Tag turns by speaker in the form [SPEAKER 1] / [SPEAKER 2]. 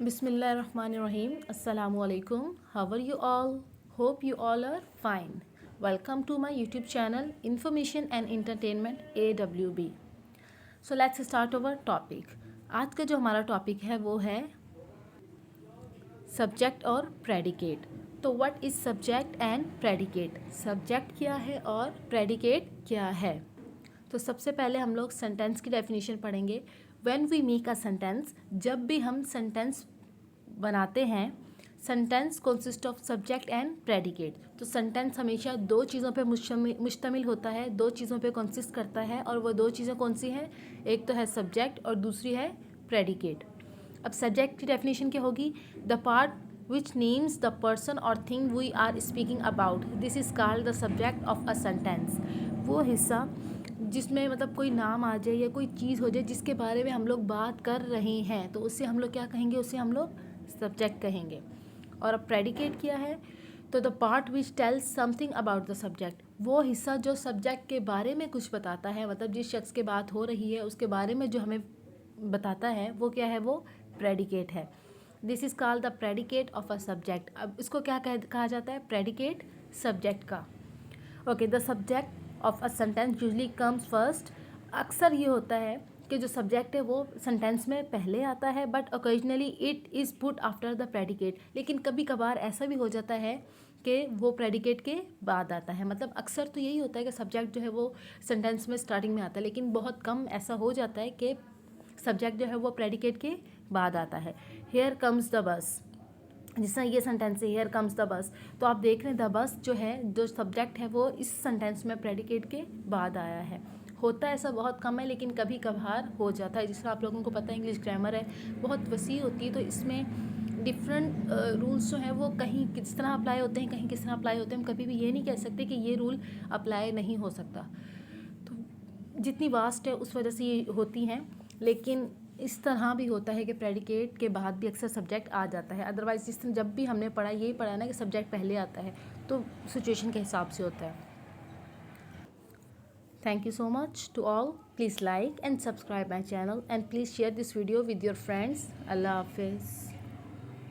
[SPEAKER 1] Bismillahirrahmanirrahim. Assalamu alaikum. How are you all? Hope you all are fine. Welcome to my YouTube channel Information and Entertainment AWB. So let's start our topic. आज का जो हमारा topic है वो है subject और predicate. तो what is subject and predicate? Subject क्या है और प्रेडिकेट क्या है? तो सबसे पहले हम लोग सेंटेंस की डेफिनेशन पढ़ेंगे. When we make a sentence, जब भी हम सेंटेंस बनाते हैं, sentence consist of subject and predicate. तो सेंटेंस हमेशा दो चीज़ों पे मुश्तमिल होता है, दो चीज़ों पे कंसिस्ट करता है, और वो दो चीज़ें कौन सी हैं? एक तो है सब्जेक्ट और दूसरी है प्रेडिकेट. अब सब्जेक्ट की डेफिनेशन क्या होगी? The part which names the person और thing we are speaking about, this is called the subject of a sentence. वो हिस्सा जिसमें मतलब कोई नाम आ जाए या कोई चीज़ हो जाए जिसके बारे में हम लोग बात कर रहे हैं, तो उससे हम लोग क्या कहेंगे? उससे हम लोग सब्जेक्ट कहेंगे. और अब प्रेडिकेट क्या है? तो the part which tells something about the subject, वो हिस्सा जो सब्जेक्ट के बारे में कुछ बताता है, मतलब जिस शख्स की बात हो रही है उसके बारे में जो हमें बताता है, वो क्या है? वो प्रेडिकेट है. This is called the predicate of a subject. अब इसको क्या कहा जाता है? प्रेडिकेट सब्जेक्ट का. Okay, the subject of a sentence usually comes first. अक्सर ये होता है कि जो सब्जेक्ट है वो सेंटेंस में पहले आता है, but occasionally it is put after the predicate. लेकिन कभी कभार ऐसा भी हो जाता है कि वो प्रेडिकेट के बाद आता है. मतलब अक्सर तो यही होता है कि सब्जेक्ट जो है वो सेंटेंस में स्टार्टिंग में आता है, लेकिन बहुत कम ऐसा हो जाता है कि सब्जेक्ट जो है वो प्रेडिकेट के बाद आता है. हेयर कम्स द बस, जिस तरह ये सेंटेंस है हेयर कम्स द बस, तो आप देख रहे हैं द बस जो है, जो सब्जेक्ट है वो इस सेंटेंस में प्रेडिकेट के बाद आया है. होता है ऐसा बहुत कम है, लेकिन कभी कभार हो जाता है. जिस तरह आप लोगों को पता है इंग्लिश ग्रामर है बहुत वसी होती है, तो इसमें डिफरेंट रूल्स जो हैं वो कहीं किस तरह अप्लाई होते हैं, कहीं किस तरह अप्लाई होते हैं. हम कभी भी ये नहीं कह सकते कि ये रूल अप्लाई नहीं हो सकता. तो जितनी वास्ट है उस वजह से ये होती हैं, लेकिन इस तरह भी होता है कि प्रेडिकेट के बाद भी अक्सर सब्जेक्ट आ जाता है. अदरवाइज़ जिस तरह जब भी हमने पढ़ा यही पढ़ा ना कि सब्जेक्ट पहले आता है, तो सिचुएशन के हिसाब से होता है. Thank you so much to all. Please like and subscribe my channel and please share this video with your friends. अल्लाह हाफिज़.